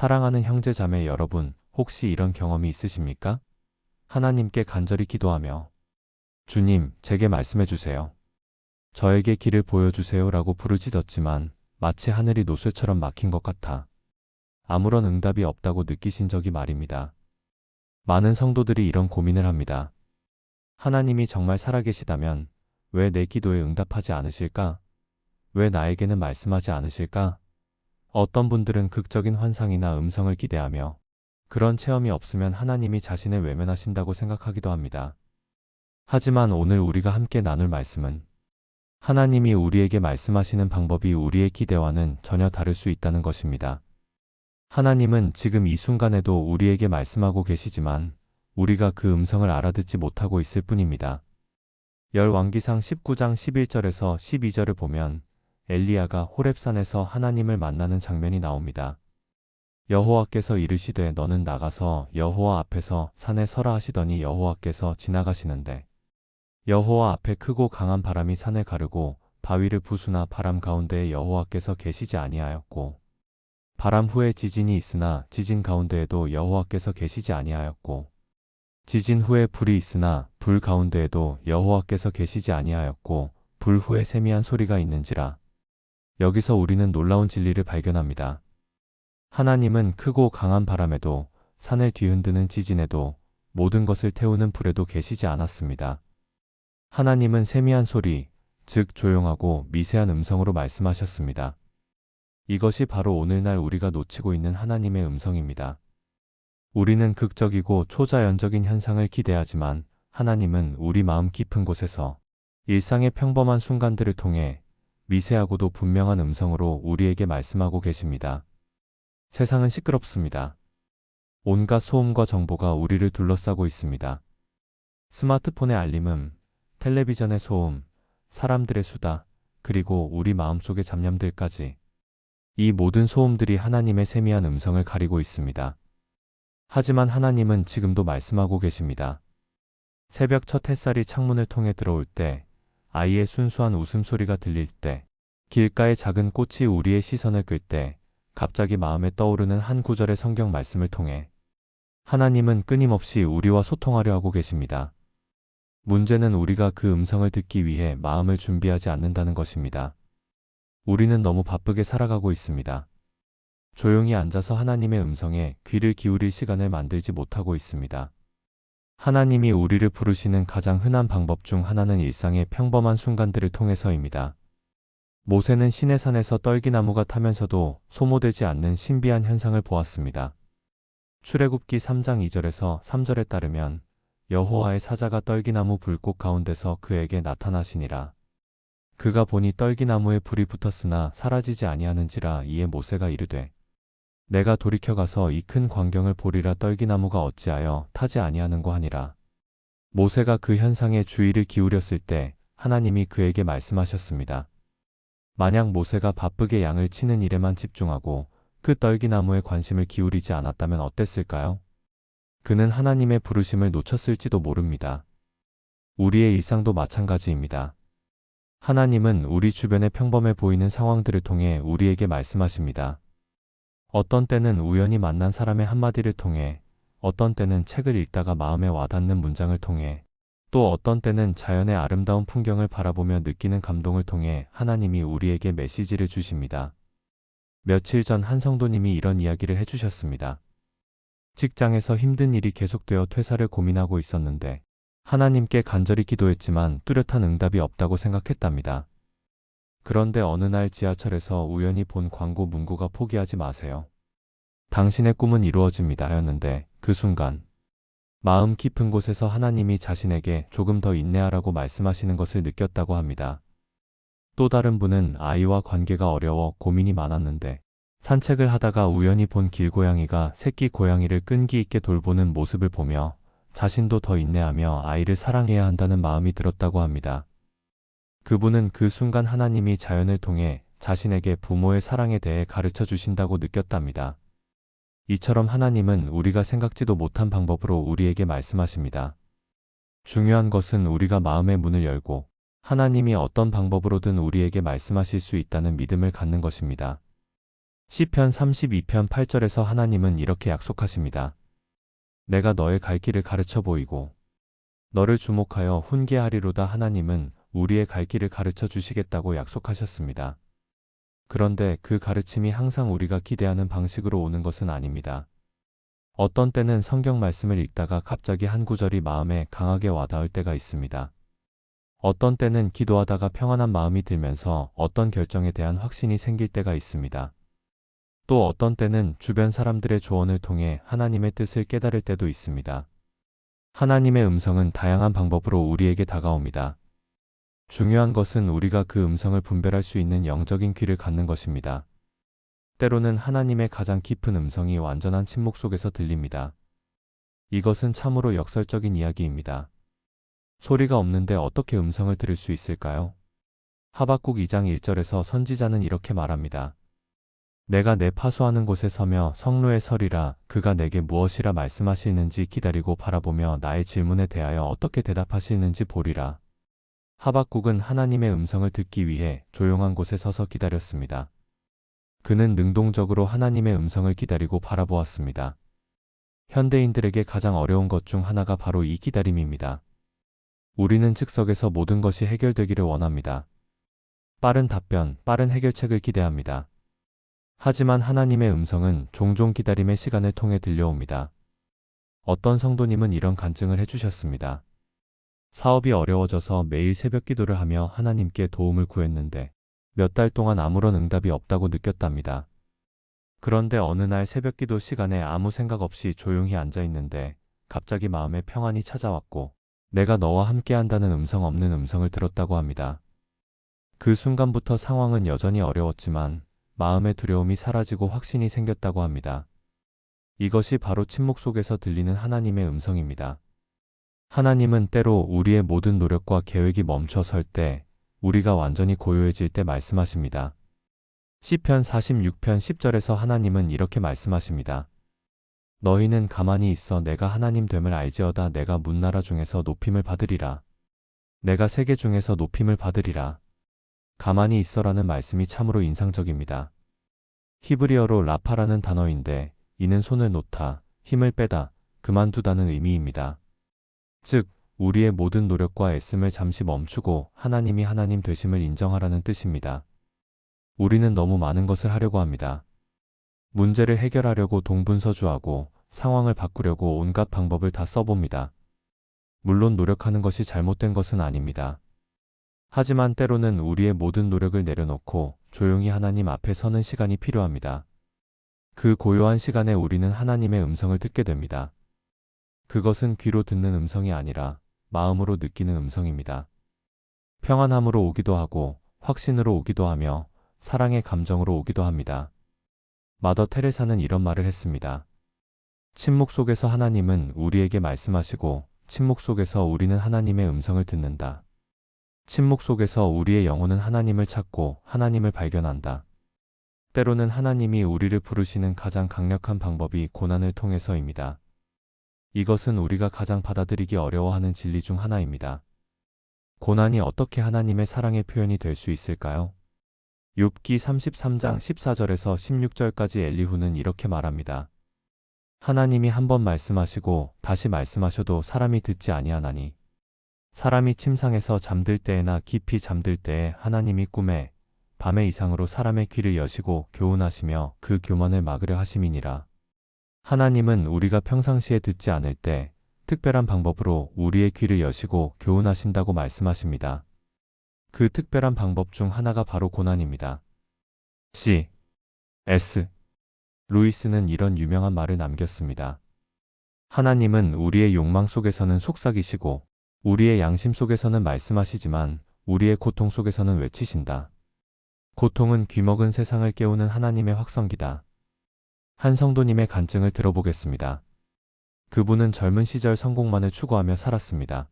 사랑하는 형제자매 여러분, 혹시 이런 경험이 있으십니까? 하나님께 간절히 기도하며 주님, 제게 말씀해 주세요. 저에게 길을 보여주세요 라고 부르짖었지만 마치 하늘이 노쇠처럼 막힌 것 같아 아무런 응답이 없다고 느끼신 적이 말입니다. 많은 성도들이 이런 고민을 합니다. 하나님이 정말 살아계시다면 왜 내 기도에 응답하지 않으실까? 왜 나에게는 말씀하지 않으실까? 어떤 분들은 극적인 환상이나 음성을 기대하며 그런 체험이 없으면 하나님이 자신을 외면하신다고 생각하기도 합니다. 하지만 오늘 우리가 함께 나눌 말씀은 하나님이 우리에게 말씀하시는 방법이 우리의 기대와는 전혀 다를 수 있다는 것입니다. 하나님은 지금 이 순간에도 우리에게 말씀하고 계시지만 우리가 그 음성을 알아듣지 못하고 있을 뿐입니다. 열왕기상 19장 11절에서 12절을 보면 엘리야가 호렙산에서 하나님을 만나는 장면이 나옵니다. 여호와께서 이르시되 너는 나가서 여호와 앞에서 산에 서라 하시더니 여호와께서 지나가시는데 여호와 앞에 크고 강한 바람이 산을 가르고 바위를 부수나 바람 가운데에 여호와께서 계시지 아니하였고 바람 후에 지진이 있으나 지진 가운데에도 여호와께서 계시지 아니하였고 지진 후에 불이 있으나 불 가운데에도 여호와께서 계시지 아니하였고 불 후에 세미한 소리가 있는지라. 여기서 우리는 놀라운 진리를 발견합니다. 하나님은 크고 강한 바람에도 산을 뒤흔드는 지진에도 모든 것을 태우는 불에도 계시지 않았습니다. 하나님은 세미한 소리, 즉 조용하고 미세한 음성으로 말씀하셨습니다. 이것이 바로 오늘날 우리가 놓치고 있는 하나님의 음성입니다. 우리는 극적이고 초자연적인 현상을 기대하지만 하나님은 우리 마음 깊은 곳에서 일상의 평범한 순간들을 통해 미세하고도 분명한 음성으로 우리에게 말씀하고 계십니다. 세상은 시끄럽습니다. 온갖 소음과 정보가 우리를 둘러싸고 있습니다. 스마트폰의 알림음, 텔레비전의 소음, 사람들의 수다, 그리고 우리 마음속의 잡념들까지 이 모든 소음들이 하나님의 세미한 음성을 가리고 있습니다. 하지만 하나님은 지금도 말씀하고 계십니다. 새벽 첫 햇살이 창문을 통해 들어올 때, 아이의 순수한 웃음소리가 들릴 때, 길가의 작은 꽃이 우리의 시선을 끌 때, 갑자기 마음에 떠오르는 한 구절의 성경 말씀을 통해 하나님은 끊임없이 우리와 소통하려 하고 계십니다. 문제는 우리가 그 음성을 듣기 위해 마음을 준비하지 않는다는 것입니다. 우리는 너무 바쁘게 살아가고 있습니다. 조용히 앉아서 하나님의 음성에 귀를 기울일 시간을 만들지 못하고 있습니다. 하나님이 우리를 부르시는 가장 흔한 방법 중 하나는 일상의 평범한 순간들을 통해서입니다. 모세는 시내산에서 떨기나무가 타면서도 소모되지 않는 신비한 현상을 보았습니다. 출애굽기 3장 2절에서 3절에 따르면 여호와의 사자가 떨기나무 불꽃 가운데서 그에게 나타나시니라. 그가 보니 떨기나무에 불이 붙었으나 사라지지 아니하는지라. 이에 모세가 이르되 내가 돌이켜 가서 이 큰 광경을 보리라. 떨기나무가 어찌하여 타지 아니하는고 하니라. 모세가 그 현상에 주의를 기울였을 때 하나님이 그에게 말씀하셨습니다. 만약 모세가 바쁘게 양을 치는 일에만 집중하고 그 떨기나무에 관심을 기울이지 않았다면 어땠을까요? 그는 하나님의 부르심을 놓쳤을지도 모릅니다. 우리의 일상도 마찬가지입니다. 하나님은 우리 주변에 평범해 보이는 상황들을 통해 우리에게 말씀하십니다. 어떤 때는 우연히 만난 사람의 한마디를 통해, 어떤 때는 책을 읽다가 마음에 와닿는 문장을 통해, 또 어떤 때는 자연의 아름다운 풍경을 바라보며 느끼는 감동을 통해 하나님이 우리에게 메시지를 주십니다. 며칠 전 한 성도님이 이런 이야기를 해주셨습니다. 직장에서 힘든 일이 계속되어 퇴사를 고민하고 있었는데 하나님께 간절히 기도했지만 뚜렷한 응답이 없다고 생각했답니다. 그런데 어느 날 지하철에서 우연히 본 광고 문구가 포기하지 마세요. 당신의 꿈은 이루어집니다 였는데 그 순간 마음 깊은 곳에서 하나님이 자신에게 조금 더 인내하라고 말씀하시는 것을 느꼈다고 합니다. 또 다른 분은 아이와 관계가 어려워 고민이 많았는데 산책을 하다가 우연히 본 길고양이가 새끼 고양이를 끈기 있게 돌보는 모습을 보며 자신도 더 인내하며 아이를 사랑해야 한다는 마음이 들었다고 합니다. 그분은 그 순간 하나님이 자연을 통해 자신에게 부모의 사랑에 대해 가르쳐 주신다고 느꼈답니다. 이처럼 하나님은 우리가 생각지도 못한 방법으로 우리에게 말씀하십니다. 중요한 것은 우리가 마음의 문을 열고 하나님이 어떤 방법으로든 우리에게 말씀하실 수 있다는 믿음을 갖는 것입니다. 시편 32편 8절에서 하나님은 이렇게 약속하십니다. 내가 너의 갈 길을 가르쳐 보이고 너를 주목하여 훈계하리로다. 하나님은 우리의 갈 길을 가르쳐 주시겠다고 약속하셨습니다. 그런데 그 가르침이 항상 우리가 기대하는 방식으로 오는 것은 아닙니다. 어떤 때는 성경 말씀을 읽다가 갑자기 한 구절이 마음에 강하게 와닿을 때가 있습니다. 어떤 때는 기도하다가 평안한 마음이 들면서 어떤 결정에 대한 확신이 생길 때가 있습니다. 또 어떤 때는 주변 사람들의 조언을 통해 하나님의 뜻을 깨달을 때도 있습니다. 하나님의 음성은 다양한 방법으로 우리에게 다가옵니다. 중요한 것은 우리가 그 음성을 분별할 수 있는 영적인 귀를 갖는 것입니다. 때로는 하나님의 가장 깊은 음성이 완전한 침묵 속에서 들립니다. 이것은 참으로 역설적인 이야기입니다. 소리가 없는데 어떻게 음성을 들을 수 있을까요? 하박국 2장 1절에서 선지자는 이렇게 말합니다. 내가 내 파수하는 곳에 서며 성로에 서리라. 그가 내게 무엇이라 말씀하시는지 기다리고 바라보며 나의 질문에 대하여 어떻게 대답하시는지 보리라. 하박국은 하나님의 음성을 듣기 위해 조용한 곳에 서서 기다렸습니다. 그는 능동적으로 하나님의 음성을 기다리고 바라보았습니다. 현대인들에게 가장 어려운 것 중 하나가 바로 이 기다림입니다. 우리는 즉석에서 모든 것이 해결되기를 원합니다. 빠른 답변, 빠른 해결책을 기대합니다. 하지만 하나님의 음성은 종종 기다림의 시간을 통해 들려옵니다. 어떤 성도님은 이런 간증을 해주셨습니다. 사업이 어려워져서 매일 새벽 기도를 하며 하나님께 도움을 구했는데 몇 달 동안 아무런 응답이 없다고 느꼈답니다. 그런데 어느 날 새벽 기도 시간에 아무 생각 없이 조용히 앉아 있는데 갑자기 마음에 평안이 찾아왔고 내가 너와 함께 한다는 음성 없는 음성을 들었다고 합니다. 그 순간부터 상황은 여전히 어려웠지만 마음의 두려움이 사라지고 확신이 생겼다고 합니다. 이것이 바로 침묵 속에서 들리는 하나님의 음성입니다. 하나님은 때로 우리의 모든 노력과 계획이 멈춰설 때, 우리가 완전히 고요해질 때 말씀하십니다. 시편 46편 10절에서 하나님은 이렇게 말씀하십니다. 너희는 가만히 있어 내가 하나님 됨을 알지어다. 내가 문나라 중에서 높임을 받으리라. 내가 세계 중에서 높임을 받으리라. 가만히 있어라는 말씀이 참으로 인상적입니다. 히브리어로 라파라는 단어인데 이는 손을 놓다, 힘을 빼다, 그만두다는 의미입니다. 즉, 우리의 모든 노력과 애씀을 잠시 멈추고 하나님이 하나님 되심을 인정하라는 뜻입니다. 우리는 너무 많은 것을 하려고 합니다. 문제를 해결하려고 동분서주하고 상황을 바꾸려고 온갖 방법을 다 써봅니다. 물론 노력하는 것이 잘못된 것은 아닙니다. 하지만 때로는 우리의 모든 노력을 내려놓고 조용히 하나님 앞에 서는 시간이 필요합니다. 그 고요한 시간에 우리는 하나님의 음성을 듣게 됩니다. 그것은 귀로 듣는 음성이 아니라 마음으로 느끼는 음성입니다. 평안함으로 오기도 하고 확신으로 오기도 하며 사랑의 감정으로 오기도 합니다. 마더 테레사는 이런 말을 했습니다. 침묵 속에서 하나님은 우리에게 말씀하시고 침묵 속에서 우리는 하나님의 음성을 듣는다. 침묵 속에서 우리의 영혼은 하나님을 찾고 하나님을 발견한다. 때로는 하나님이 우리를 부르시는 가장 강력한 방법이 고난을 통해서입니다. 이것은 우리가 가장 받아들이기 어려워하는 진리 중 하나입니다. 고난이 어떻게 하나님의 사랑의 표현이 될 수 있을까요? 욥기 33장 14절에서 16절까지 엘리후는 이렇게 말합니다. 하나님이 한 번 말씀하시고 다시 말씀하셔도 사람이 듣지 아니하나니 사람이 침상에서 잠들 때에나 깊이 잠들 때에 하나님이 꿈에 밤의 이상으로 사람의 귀를 여시고 교훈하시며 그 교만을 막으려 하심이니라. 하나님은 우리가 평상시에 듣지 않을 때 특별한 방법으로 우리의 귀를 여시고 교훈하신다고 말씀하십니다. 그 특별한 방법 중 하나가 바로 고난입니다. C.S. 루이스는 이런 유명한 말을 남겼습니다. 하나님은 우리의 욕망 속에서는 속삭이시고 우리의 양심 속에서는 말씀하시지만 우리의 고통 속에서는 외치신다. 고통은 귀먹은 세상을 깨우는 하나님의 확성기다. 한 성도님의 간증을 들어보겠습니다. 그분은 젊은 시절 성공만을 추구하며 살았습니다.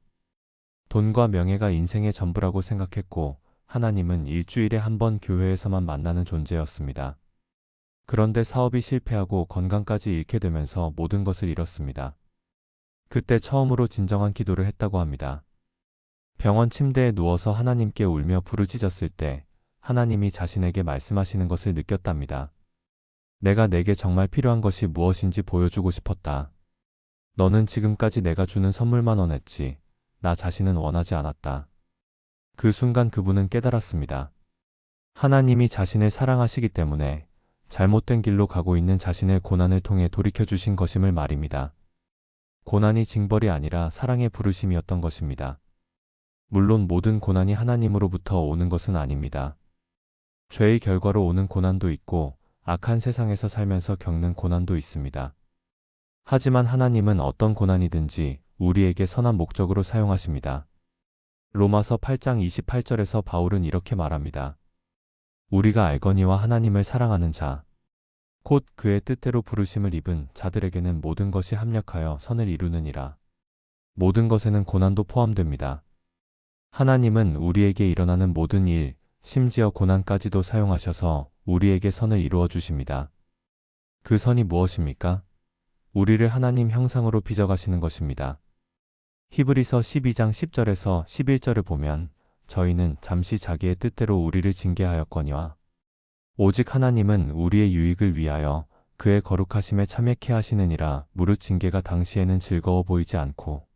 돈과 명예가 인생의 전부라고 생각했고 하나님은 일주일에 한 번 교회에서만 만나는 존재였습니다. 그런데 사업이 실패하고 건강까지 잃게 되면서 모든 것을 잃었습니다. 그때 처음으로 진정한 기도를 했다고 합니다. 병원 침대에 누워서 하나님께 울며 부르짖었을 때 하나님이 자신에게 말씀하시는 것을 느꼈답니다. 내가 내게 정말 필요한 것이 무엇인지 보여주고 싶었다. 너는 지금까지 내가 주는 선물만 원했지. 나 자신은 원하지 않았다. 그 순간 그분은 깨달았습니다. 하나님이 자신을 사랑하시기 때문에 잘못된 길로 가고 있는 자신의 고난을 통해 돌이켜주신 것임을 말입니다. 고난이 징벌이 아니라 사랑의 부르심이었던 것입니다. 물론 모든 고난이 하나님으로부터 오는 것은 아닙니다. 죄의 결과로 오는 고난도 있고 악한 세상에서 살면서 겪는 고난도 있습니다. 하지만 하나님은 어떤 고난이든지 우리에게 선한 목적으로 사용하십니다. 로마서 8장 28절에서 바울은 이렇게 말합니다. 우리가 알거니와 하나님을 사랑하는 자, 곧 그의 뜻대로 부르심을 입은 자들에게는 모든 것이 합력하여 선을 이루느니라. 모든 것에는 고난도 포함됩니다. 하나님은 우리에게 일어나는 모든 일, 심지어 고난까지도 사용하셔서 우리에게 선을 이루어 주십니다. 그 선이 무엇입니까? 우리를 하나님 형상으로 빚어가시는 것입니다. 히브리서 12장 10절에서 11절을 보면 저희는 잠시 자기의 뜻대로 우리를 징계하였거니와 오직 하나님은 우리의 유익을 위하여 그의 거룩하심에 참여케 하시느니라. 무릇 징계가 당시에는 즐거워 보이지 않고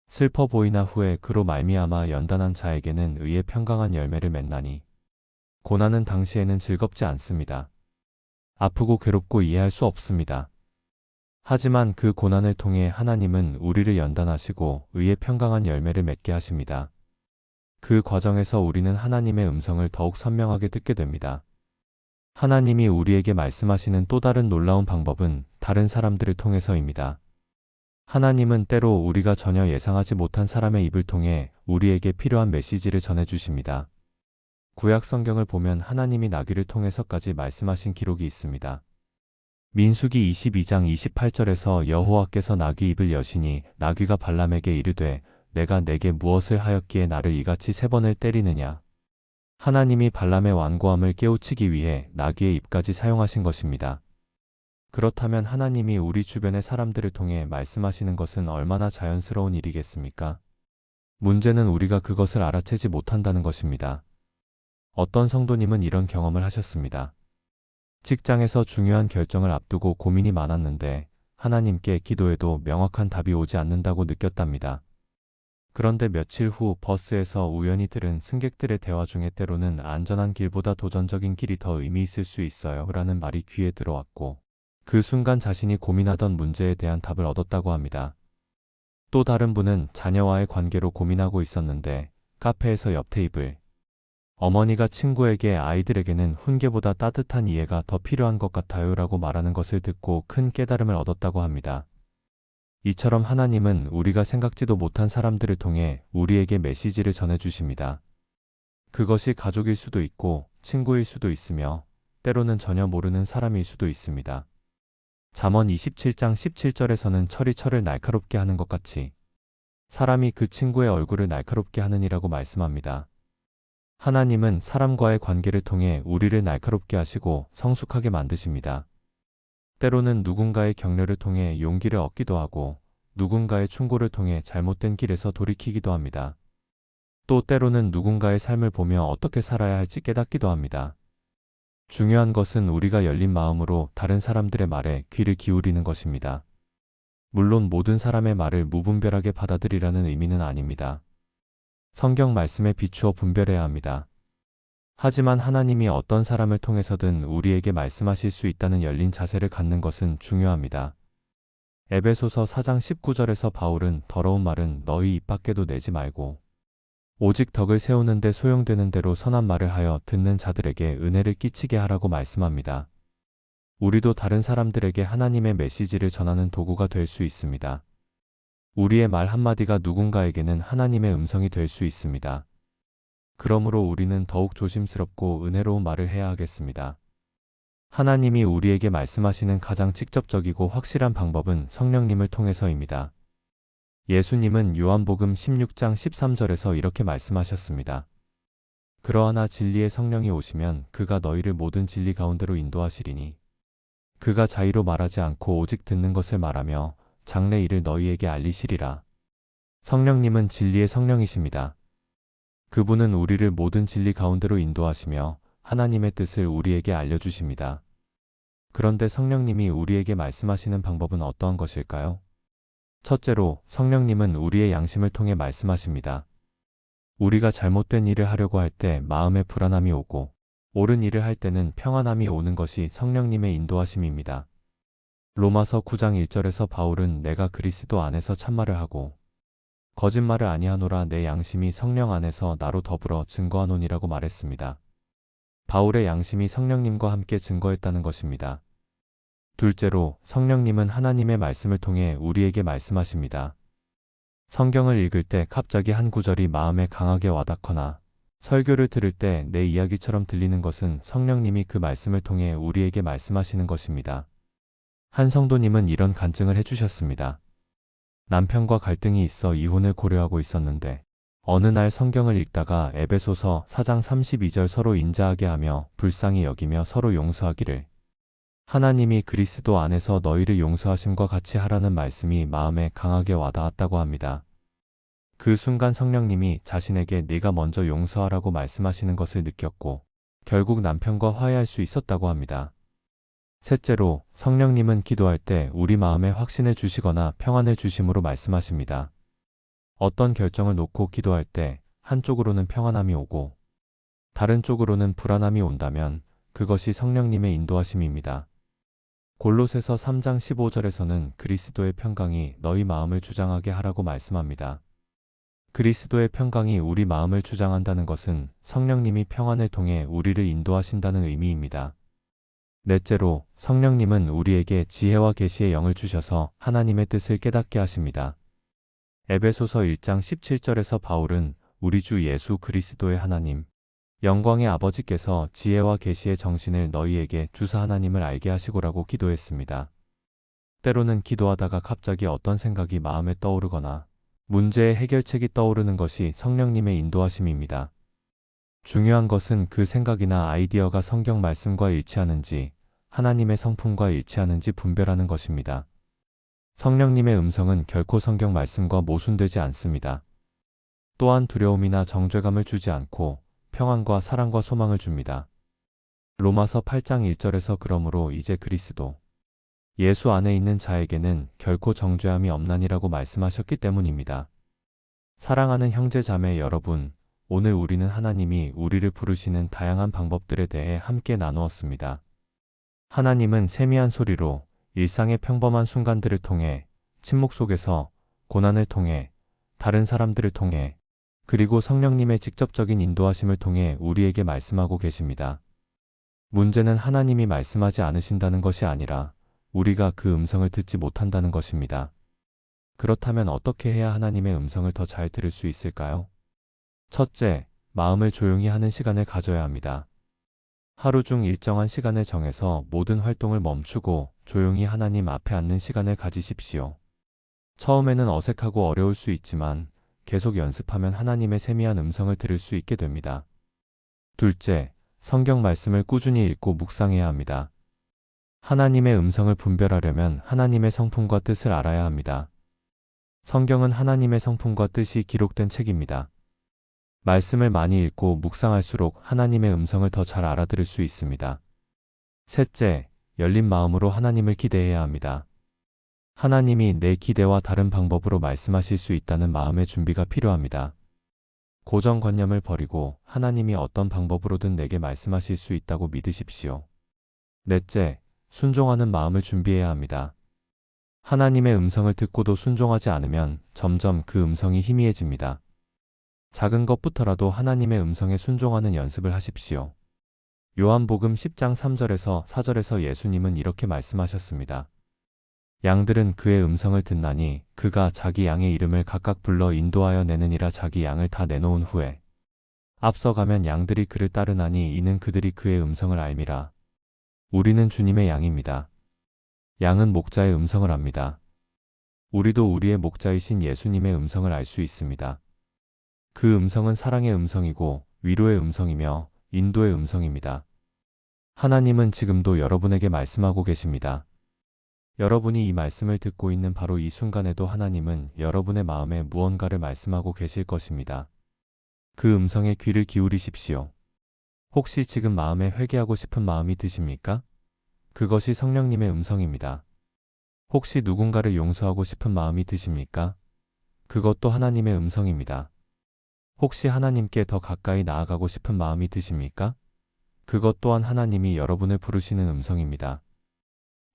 슬퍼 보이나 후에 그로 말미암아 연단한 자에게는 의의 평강한 열매를 맺나니 고난은 당시에는 즐겁지 않습니다. 아프고 괴롭고 이해할 수 없습니다. 하지만 그 고난을 통해 하나님은 우리를 연단하시고 의의 평강한 열매를 맺게 하십니다. 그 과정에서 우리는 하나님의 음성을 더욱 선명하게 듣게 됩니다. 하나님이 우리에게 말씀하시는 또 다른 놀라운 방법은 다른 사람들을 통해서입니다. 하나님은 때로 우리가 전혀 예상하지 못한 사람의 입을 통해 우리에게 필요한 메시지를 전해주십니다. 구약 성경을 보면 하나님이 나귀를 통해서까지 말씀하신 기록이 있습니다. 민수기 22장 28절에서 여호와께서 나귀 입을 여시니 나귀가 발람에게 이르되 내가 내게 무엇을 하였기에 나를 이같이 3번을 때리느냐. 하나님이 발람의 완고함을 깨우치기 위해 나귀의 입까지 사용하신 것입니다. 그렇다면 하나님이 우리 주변의 사람들을 통해 말씀하시는 것은 얼마나 자연스러운 일이겠습니까? 문제는 우리가 그것을 알아채지 못한다는 것입니다. 어떤 성도님은 이런 경험을 하셨습니다. 직장에서 중요한 결정을 앞두고 고민이 많았는데 하나님께 기도해도 명확한 답이 오지 않는다고 느꼈답니다. 그런데 며칠 후 버스에서 우연히 들은 승객들의 대화 중에 때로는 안전한 길보다 도전적인 길이 더 의미 있을 수 있어요 라는 말이 귀에 들어왔고 그 순간 자신이 고민하던 문제에 대한 답을 얻었다고 합니다. 또 다른 분은 자녀와의 관계로 고민하고 있었는데 카페에서 옆 테이블 어머니가 친구에게 아이들에게는 훈계보다 따뜻한 이해가 더 필요한 것 같아요 라고 말하는 것을 듣고 큰 깨달음을 얻었다고 합니다. 이처럼 하나님은 우리가 생각지도 못한 사람들을 통해 우리에게 메시지를 전해주십니다. 그것이 가족일 수도 있고 친구일 수도 있으며 때로는 전혀 모르는 사람일 수도 있습니다. 잠언 27장 17절에서는 철이 철을 날카롭게 하는 것 같이 사람이 그 친구의 얼굴을 날카롭게 하느니라고 말씀합니다. 하나님은 사람과의 관계를 통해 우리를 날카롭게 하시고 성숙하게 만드십니다. 때로는 누군가의 격려를 통해 용기를 얻기도 하고 누군가의 충고를 통해 잘못된 길에서 돌이키기도 합니다. 또 때로는 누군가의 삶을 보며 어떻게 살아야 할지 깨닫기도 합니다. 중요한 것은 우리가 열린 마음으로 다른 사람들의 말에 귀를 기울이는 것입니다. 물론 모든 사람의 말을 무분별하게 받아들이라는 의미는 아닙니다. 성경 말씀에 비추어 분별해야 합니다. 하지만 하나님이 어떤 사람을 통해서든 우리에게 말씀하실 수 있다는 열린 자세를 갖는 것은 중요합니다. 에베소서 4장 19절에서 바울은 더러운 말은 너희 입 밖에도 내지 말고 오직 덕을 세우는 데 소용되는 대로 선한 말을 하여 듣는 자들에게 은혜를 끼치게 하라고 말씀합니다. 우리도 다른 사람들에게 하나님의 메시지를 전하는 도구가 될 수 있습니다. 우리의 말 한마디가 누군가에게는 하나님의 음성이 될 수 있습니다. 그러므로 우리는 더욱 조심스럽고 은혜로운 말을 해야 하겠습니다. 하나님이 우리에게 말씀하시는 가장 직접적이고 확실한 방법은 성령님을 통해서입니다. 예수님은 요한복음 16장 13절에서 이렇게 말씀하셨습니다. 그러하나 진리의 성령이 오시면 그가 너희를 모든 진리 가운데로 인도하시리니 그가 자의로 말하지 않고 오직 듣는 것을 말하며 장래 일을 너희에게 알리시리라. 성령님은 진리의 성령이십니다. 그분은 우리를 모든 진리 가운데로 인도하시며 하나님의 뜻을 우리에게 알려주십니다. 그런데 성령님이 우리에게 말씀하시는 방법은 어떠한 것일까요? 첫째로, 성령님은 우리의 양심을 통해 말씀하십니다. 우리가 잘못된 일을 하려고 할 때 마음에 불안함이 오고, 옳은 일을 할 때는 평안함이 오는 것이 성령님의 인도하심입니다. 로마서 9장 1절에서 바울은 내가 그리스도 안에서 참말을 하고 거짓말을 아니하노라 내 양심이 성령 안에서 나로 더불어 증거하노니라고 말했습니다. 바울의 양심이 성령님과 함께 증거했다는 것입니다. 둘째로, 성령님은 하나님의 말씀을 통해 우리에게 말씀하십니다. 성경을 읽을 때 갑자기 한 구절이 마음에 강하게 와닿거나 설교를 들을 때 내 이야기처럼 들리는 것은 성령님이 그 말씀을 통해 우리에게 말씀하시는 것입니다. 한 성도님은 이런 간증을 해주셨습니다. 남편과 갈등이 있어 이혼을 고려하고 있었는데 어느 날 성경을 읽다가 에베소서 4장 32절 서로 인자하게 하며 불쌍히 여기며 서로 용서하기를 하나님이 그리스도 안에서 너희를 용서하심과 같이 하라는 말씀이 마음에 강하게 와닿았다고 합니다. 그 순간 성령님이 자신에게 네가 먼저 용서하라고 말씀하시는 것을 느꼈고 결국 남편과 화해할 수 있었다고 합니다. 셋째로, 성령님은 기도할 때 우리 마음에 확신을 주시거나 평안을 주심으로 말씀하십니다. 어떤 결정을 놓고 기도할 때 한쪽으로는 평안함이 오고 다른 쪽으로는 불안함이 온다면 그것이 성령님의 인도하심입니다. 골로새서 3장 15절에서는 그리스도의 평강이 너희 마음을 주장하게 하라고 말씀합니다. 그리스도의 평강이 우리 마음을 주장한다는 것은 성령님이 평안을 통해 우리를 인도하신다는 의미입니다. 넷째로, 성령님은 우리에게 지혜와 계시의 영을 주셔서 하나님의 뜻을 깨닫게 하십니다. 에베소서 1장 17절에서 바울은 우리 주 예수 그리스도의 하나님, 영광의 아버지께서 지혜와 계시의 정신을 너희에게 주사 하나님을 알게 하시고라고 기도했습니다. 때로는 기도하다가 갑자기 어떤 생각이 마음에 떠오르거나 문제의 해결책이 떠오르는 것이 성령님의 인도하심입니다. 중요한 것은 그 생각이나 아이디어가 성경 말씀과 일치하는지 하나님의 성품과 일치하는지 분별하는 것입니다. 성령님의 음성은 결코 성경 말씀과 모순되지 않습니다. 또한 두려움이나 정죄감을 주지 않고 평안과 사랑과 소망을 줍니다. 로마서 8장 1절에서 그러므로 이제 그리스도 예수 안에 있는 자에게는 결코 정죄함이 없나니라고 말씀하셨기 때문입니다. 사랑하는 형제 자매 여러분, 오늘 우리는 하나님이 우리를 부르시는 다양한 방법들에 대해 함께 나누었습니다. 하나님은 세미한 소리로 일상의 평범한 순간들을 통해 침묵 속에서 고난을 통해 다른 사람들을 통해 그리고 성령님의 직접적인 인도하심을 통해 우리에게 말씀하고 계십니다. 문제는 하나님이 말씀하지 않으신다는 것이 아니라 우리가 그 음성을 듣지 못한다는 것입니다. 그렇다면 어떻게 해야 하나님의 음성을 더 잘 들을 수 있을까요? 첫째, 마음을 조용히 하는 시간을 가져야 합니다. 하루 중 일정한 시간을 정해서 모든 활동을 멈추고 조용히 하나님 앞에 앉는 시간을 가지십시오. 처음에는 어색하고 어려울 수 있지만 계속 연습하면 하나님의 세미한 음성을 들을 수 있게 됩니다. 둘째, 성경 말씀을 꾸준히 읽고 묵상해야 합니다. 하나님의 음성을 분별하려면 하나님의 성품과 뜻을 알아야 합니다. 성경은 하나님의 성품과 뜻이 기록된 책입니다. 말씀을 많이 읽고 묵상할수록 하나님의 음성을 더 잘 알아들을 수 있습니다. 셋째, 열린 마음으로 하나님을 기대해야 합니다. 하나님이 내 기대와 다른 방법으로 말씀하실 수 있다는 마음의 준비가 필요합니다. 고정관념을 버리고 하나님이 어떤 방법으로든 내게 말씀하실 수 있다고 믿으십시오. 넷째, 순종하는 마음을 준비해야 합니다. 하나님의 음성을 듣고도 순종하지 않으면 점점 그 음성이 희미해집니다. 작은 것부터라도 하나님의 음성에 순종하는 연습을 하십시오. 요한복음 10장 3절에서 4절에서 예수님은 이렇게 말씀하셨습니다. 양들은 그의 음성을 듣나니 그가 자기 양의 이름을 각각 불러 인도하여 내느니라. 자기 양을 다 내놓은 후에 앞서가면 양들이 그를 따르나니 이는 그들이 그의 음성을 알미라. 우리는 주님의 양입니다. 양은 목자의 음성을 압니다. 우리도 우리의 목자이신 예수님의 음성을 알 수 있습니다. 그 음성은 사랑의 음성이고 위로의 음성이며 인도의 음성입니다. 하나님은 지금도 여러분에게 말씀하고 계십니다. 여러분이 이 말씀을 듣고 있는 바로 이 순간에도 하나님은 여러분의 마음에 무언가를 말씀하고 계실 것입니다. 그 음성에 귀를 기울이십시오. 혹시 지금 마음에 회개하고 싶은 마음이 드십니까? 그것이 성령님의 음성입니다. 혹시 누군가를 용서하고 싶은 마음이 드십니까? 그것도 하나님의 음성입니다. 혹시 하나님께 더 가까이 나아가고 싶은 마음이 드십니까? 그것 또한 하나님이 여러분을 부르시는 음성입니다.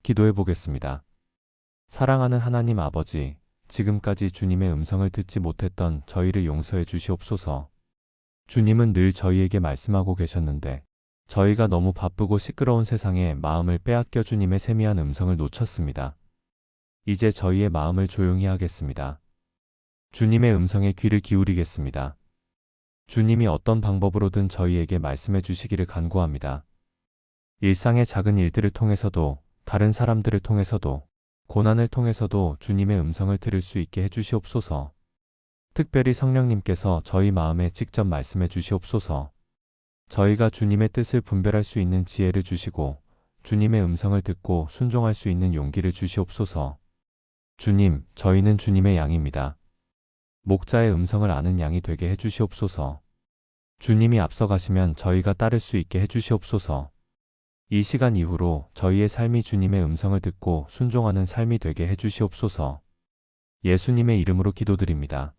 기도해 보겠습니다. 사랑하는 하나님 아버지, 지금까지 주님의 음성을 듣지 못했던 저희를 용서해 주시옵소서. 주님은 늘 저희에게 말씀하고 계셨는데, 저희가 너무 바쁘고 시끄러운 세상에 마음을 빼앗겨 주님의 세미한 음성을 놓쳤습니다. 이제 저희의 마음을 조용히 하겠습니다. 주님의 음성에 귀를 기울이겠습니다. 주님이 어떤 방법으로든 저희에게 말씀해 주시기를 간구합니다. 일상의 작은 일들을 통해서도, 다른 사람들을 통해서도, 고난을 통해서도 주님의 음성을 들을 수 있게 해주시옵소서. 특별히 성령님께서 저희 마음에 직접 말씀해 주시옵소서. 저희가 주님의 뜻을 분별할 수 있는 지혜를 주시고, 주님의 음성을 듣고 순종할 수 있는 용기를 주시옵소서. 주님, 저희는 주님의 양입니다. 목자의 음성을 아는 양이 되게 해주시옵소서. 주님이 앞서가시면 저희가 따를 수 있게 해주시옵소서. 이 시간 이후로 저희의 삶이 주님의 음성을 듣고 순종하는 삶이 되게 해주시옵소서. 예수님의 이름으로 기도드립니다.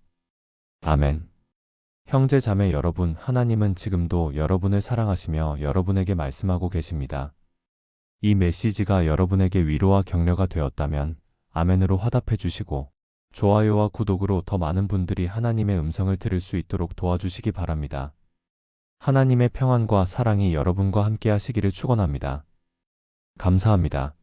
아멘. 형제 자매 여러분, 하나님은 지금도 여러분을 사랑하시며 여러분에게 말씀하고 계십니다. 이 메시지가 여러분에게 위로와 격려가 되었다면 아멘으로 화답해 주시고, 좋아요와 구독으로 더 많은 분들이 하나님의 음성을 들을 수 있도록 도와주시기 바랍니다. 하나님의 평안과 사랑이 여러분과 함께 하시기를 축원합니다. 감사합니다.